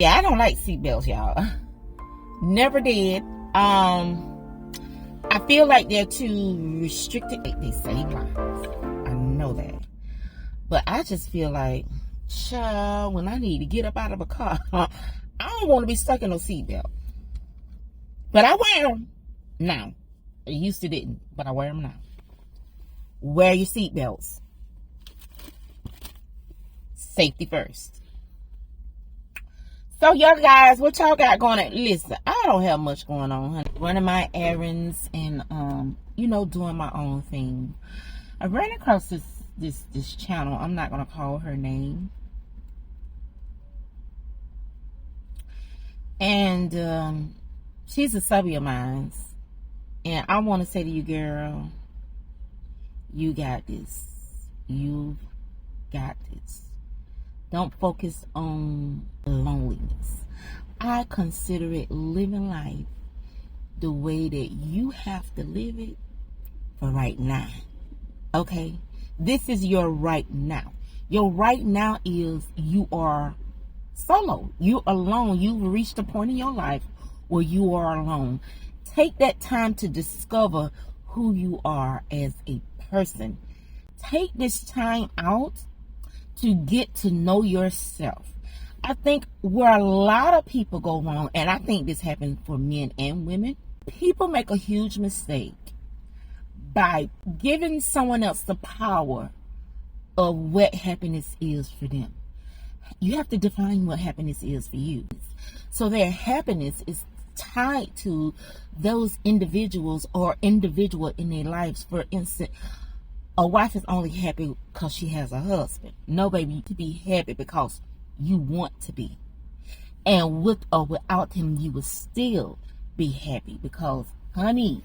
Yeah, I don't like seatbelts, y'all. Never did. I feel like they're too restricted. They save lives. I know that. But I just feel like, child, when I need to get up out of a car, I don't want to be stuck in no seatbelt. But I wear them now. I used to didn't, but I wear them now. Wear your seatbelts. Safety first. So, y'all guys, what y'all got going on? Listen, I don't have much going on, honey. Running my errands and, doing my own thing. I ran across this channel. I'm not going to call her name. And, she's a subby of mine. And I want to say to you, girl, you got this. You've got this. Don't focus on loneliness. I consider it living life the way that you have to live it for right now. Okay? This is your right now. Your right now is you are solo. You're alone. You've reached a point in your life where you are alone. Take that time to discover who you are as a person. Take this time out to get to know yourself. I think where a lot of people go wrong, and I think this happens for men and women, people make a huge mistake by giving someone else the power of what happiness is for them. You have to define what happiness is for you. So their happiness is tied to those individuals or individual in their lives. For instance, a wife is only happy because she has a husband. No, baby, you to be happy because you want to be. And with or without him, you will still be happy because, honey,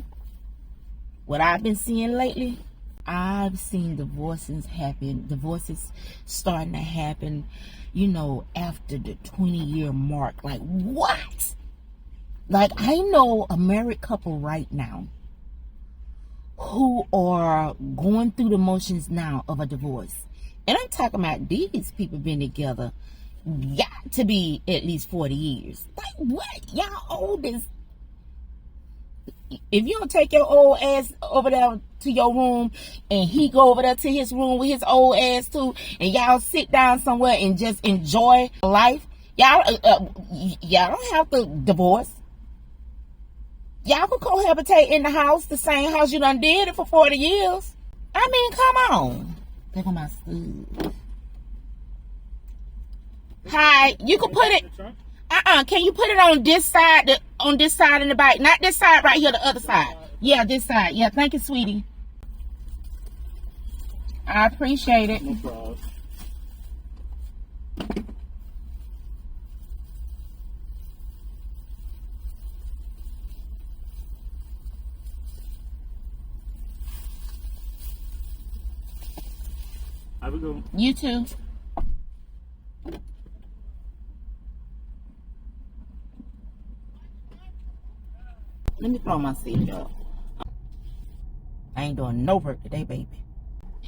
what I've been seeing lately, I've seen divorces starting to happen, after the 20-year mark. Like, what? Like, I know a married couple right now who are going through the motions now of a divorce. And I'm talking about these people been together got to be at least 40 years. Like, what? Y'all old as... If you don't take your old ass over there to your room and he go over there to his room with his old ass too, and y'all sit down somewhere and just enjoy life, y'all don't have to divorce. Y'all can cohabitate in the house, the same house you done did it for 40 years. I mean, come on. Look at my food. Hi, you can put it... Can you put it on this side in the bike? Not this side right here, the other side. Yeah, this side. Yeah, thank you, sweetie. I appreciate it. No problem. Have a good one. You too. Let me throw my seat up. I ain't doing no work today, baby.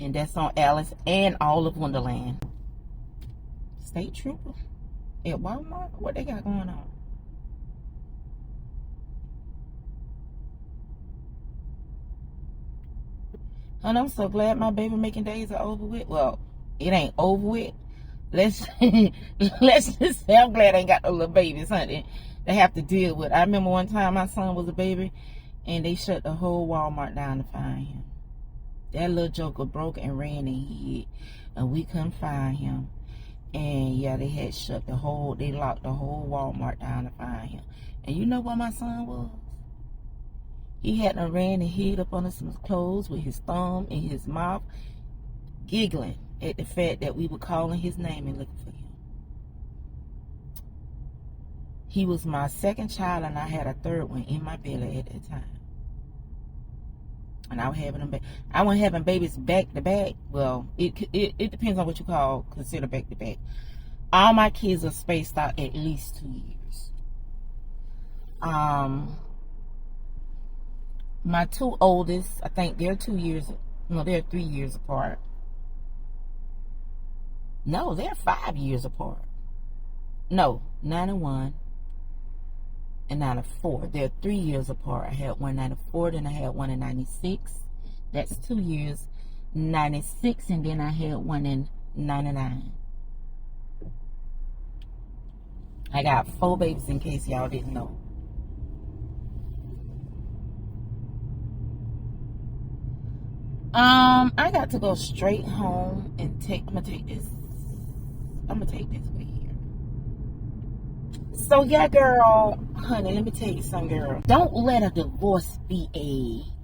And that's on Alice and all of Wonderland. State Trooper at Walmart? What they got going on? And I'm so glad my baby making days are over with. Well, it ain't over with. Let's just say I'm glad I ain't got no little babies, honey. They have to deal with. I remember one time my son was a baby and they shut the whole Walmart down to find him. That little joker broke and ran and hid, and we couldn't find him. And yeah, they had they locked the whole Walmart down to find him. And you know what my son was? He had ran and hid up under some clothes with his thumb in his mouth, giggling at the fact that we were calling his name and looking for him. He was my second child, and I had a third one in my belly at that time. And I was having babies back to back. Well, it depends on what you consider back to back. All my kids are spaced out at least 2 years. My two oldest, I think they're 2 years. No, they're 3 years apart. No, they're 5 years apart. No, 91 and 94. They're 3 years apart. I had one in 94, then I had one in 96. That's 2 years. 96, and then I had one in 99. I got 4 babies, in case y'all didn't know. I got to go straight home and I'm gonna take this way here. So yeah, girl, honey, let me tell you something, girl. Don't let a divorce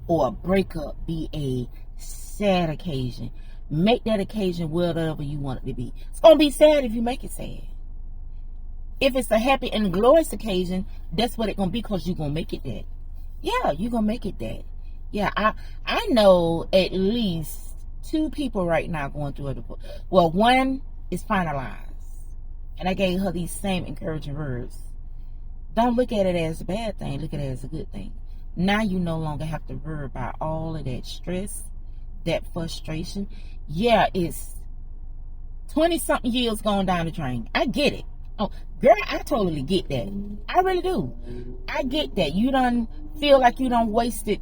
or a breakup be a sad occasion. Make that occasion whatever you want it to be. It's gonna be sad if you make it sad. If it's a happy and glorious occasion, that's what it's gonna be, because you're gonna make it that. Yeah, you're gonna make it that. Yeah, I know at least 2 people right now going through a divorce. Well, one is finalized. And I gave her these same encouraging words. Don't look at it as a bad thing. Look at it as a good thing. Now you no longer have to worry about all of that stress, that frustration. Yeah, it's 20-something years going down the drain. I get it. Oh, girl, I totally get that. I really do. I get that. You done feel like you done wasted,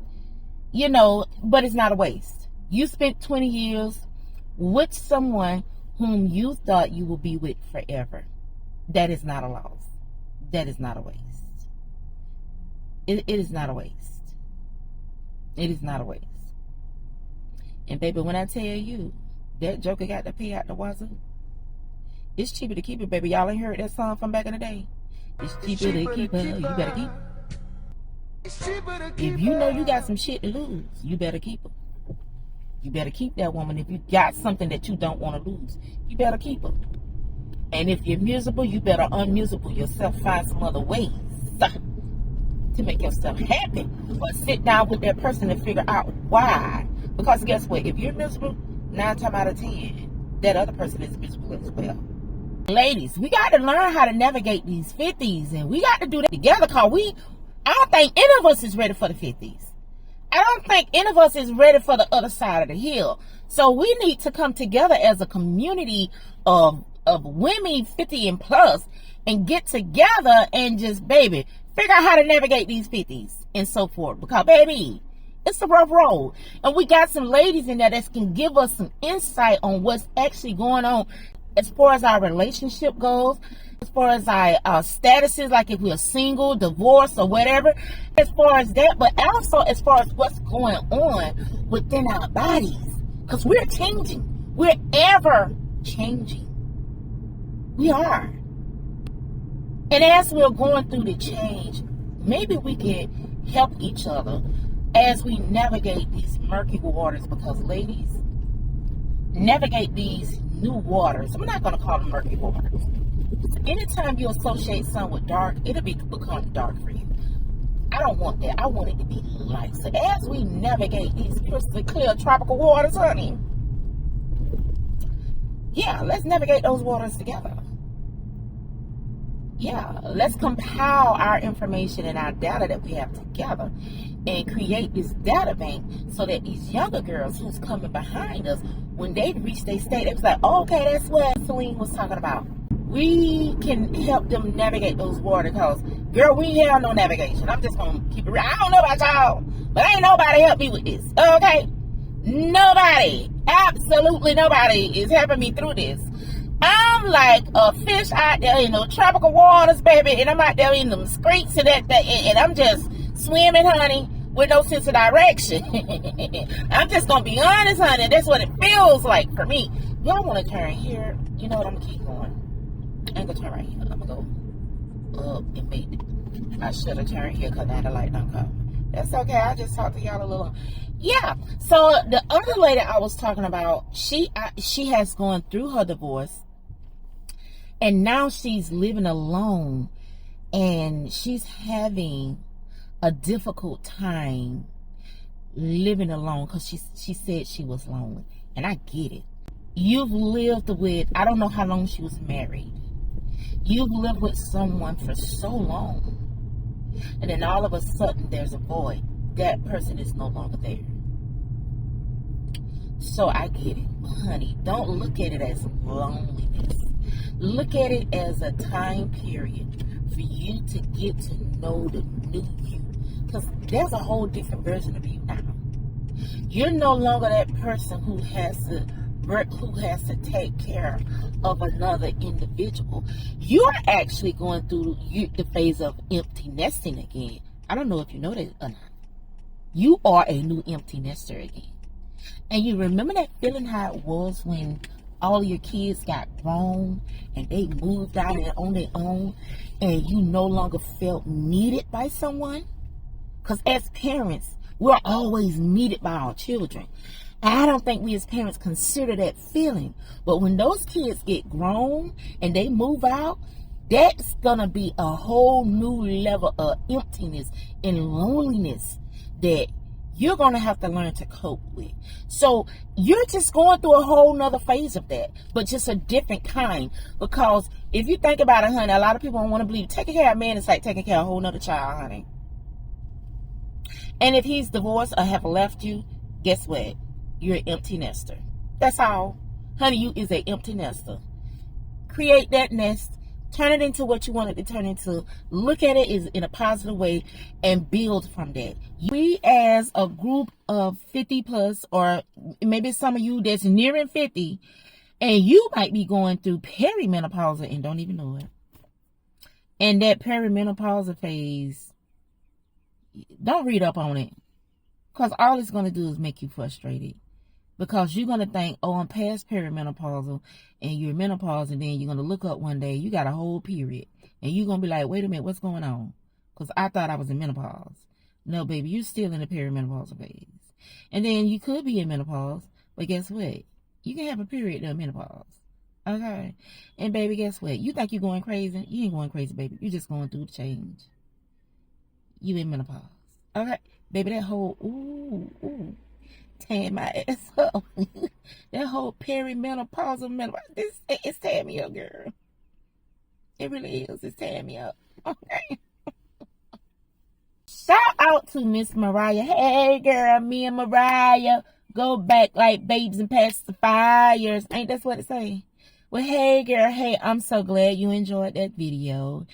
but it's not a waste. You spent 20 years with someone whom you thought you would be with forever. That is not a loss. That is not a waste. It is not a waste. It is not a waste. And baby, when I tell you that joker got to pay out the wazoo, it's cheaper to keep it, baby. Y'all ain't heard that song from back in the day? It's cheaper to keep her. You better keep her. If you know you got some shit to lose, you better keep her. You better keep that woman. If you got something that you don't want to lose, you better keep her. And if you're miserable, you better unmiserable yourself. Find some other ways to make yourself happy. Or sit down with that person and figure out why. Because guess what? If you're miserable, 9 times out of 10, that other person is miserable as well. Ladies, we got to learn how to navigate these 50s. And we got to do that together, because I don't think any of us is ready for the 50s. I don't think any of us is ready for the other side of the hill. So we need to come together as a community of women 50 and plus and get together and just, baby, figure out how to navigate these 50s and so forth. Because, baby, it's a rough road. And we got some ladies in there that can give us some insight on what's actually going on as far as our relationship goes, as far as our statuses, like if we're single, divorced, or whatever, as far as that, but also as far as what's going on within our bodies. Because we're changing. We're ever changing. We are. And as we're going through the change, maybe we can help each other as we navigate these murky waters. Because, ladies, navigate these new waters. I'm not going to call them murky waters. Anytime you associate something with dark, it'll become dark for you. I don't want that. I want it to be light. So as we navigate these crystal clear tropical waters, honey, yeah, let's navigate those waters together. Yeah, let's compile our information and our data that we have together and create this data bank so that these younger girls who's coming behind us, when they reach their state, it was like, oh, okay, that's what Celine was talking about. We can help them navigate those waters, because, girl, we ain't have no navigation. I'm just going to keep it real. I don't know about y'all, but ain't nobody help me with this, okay? Nobody, absolutely nobody is helping me through this. I'm like a fish out there in the tropical waters, baby, and I'm out there in them streets and and I'm just swimming, honey, with no sense of direction. I'm just going to be honest, honey. That's what it feels like for me. Y'all want to turn here? You know what? I'm going to keep going. I ain't going to turn right here. I'm going to go up and make it. I should have turned here because now the light don't come. That's okay. I just talked to y'all a little. Yeah. So the other lady I was talking about, she has gone through her divorce. And now she's living alone. And she's having a difficult time living alone because she said she was lonely. And I get it. You've lived with, I don't know how long she was married. You've lived with someone for so long. And then all of a sudden there's a void. That person is no longer there. So I get it. Honey, don't look at it as loneliness. Look at it as a time period for you to get to know the new you. Because there's a whole different version of you now. You're no longer that person who has to take care of another individual. You're actually going through the phase of empty nesting again. I don't know if you know that or not. You are a new empty nester again. And you remember that feeling how it was when all your kids got grown and they moved out on their own and you no longer felt needed by someone? Because as parents, we're always needed by our children. I don't think we as parents consider that feeling. But when those kids get grown and they move out, that's going to be a whole new level of emptiness and loneliness that you're going to have to learn to cope with. So you're just going through a whole nother phase of that, but just a different kind. Because if you think about it, honey, a lot of people don't want to believe taking care of a man is like taking care of a whole nother child, honey. And if he's divorced or have left you, guess what? You're an empty nester. That's all. Honey, you is an empty nester. Create that nest. Turn it into what you want it to turn into. Look at it in a positive way and build from that. We as a group of 50 plus, or maybe some of you that's nearing 50, and you might be going through perimenopause and don't even know it. And that perimenopause phase, don't read up on it. Because all it's going to do is make you frustrated. Because you're going to think, oh, I'm past perimenopausal, and you're menopause, and then you're going to look up one day, you got a whole period. And you're going to be like, wait a minute, what's going on? Because I thought I was in menopause. No, baby, you're still in the perimenopausal phase. And then you could be in menopause, but guess what? You can have a period of menopause. Okay? And baby, guess what? You think you're going crazy? You ain't going crazy, baby. You're just going through the change. You in menopause. Okay? Baby, that whole, ooh. Tearing my ass up. That whole perimenopausal menopause. It's tearing me up, girl. It really is. It's tearing me up. Okay. Shout out to Miss Mariah. Hey, girl, me and Mariah go back like babes and pacifiers. Ain't that what it say? Well, hey, girl. Hey, I'm so glad you enjoyed that video.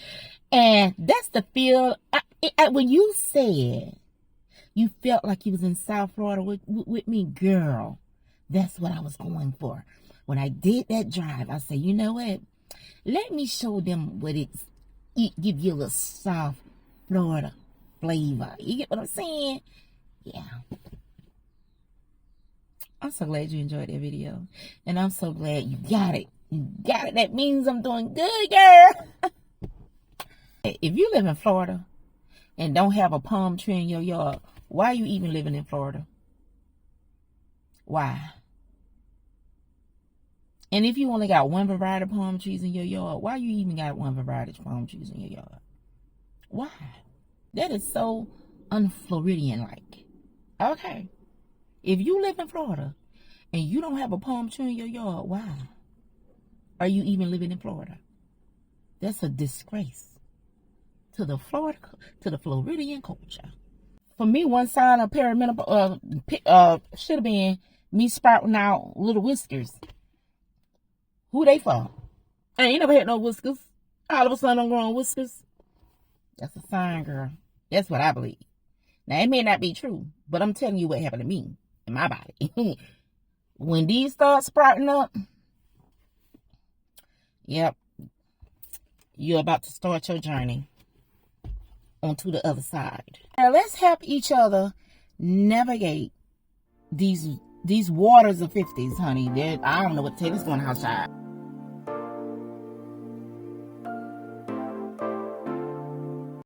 And that's the feel. When you said you felt like you was in South Florida with me, girl, that's what I was going for. When I did that drive, I said, you know what? Let me show them what it give you a little South Florida flavor. You get what I'm saying? Yeah. I'm so glad you enjoyed that video. And I'm so glad you got it. You got it. That means I'm doing good, girl. If you live in Florida and don't have a palm tree in your yard, why are you even living in Florida? Why? And if you only got one variety of palm trees in your yard, why you even got one variety of palm trees in your yard? Why? That is so un-Floridian-like. Okay. If you live in Florida and you don't have a palm tree in your yard, why are you even living in Florida? That's a disgrace to the Floridian culture. For me, one sign of perimenopause should have been me sprouting out little whiskers. Who they for? I ain't never had no whiskers. All of a sudden I'm growing whiskers. That's a sign, girl. That's what I believe. Now, it may not be true, but I'm telling you what happened to me in my body. When these start sprouting up, yep, you're about to start your journey onto the other side. Now let's help each other navigate these waters of 50s, honey. I don't know what to tell you. It's going to house child.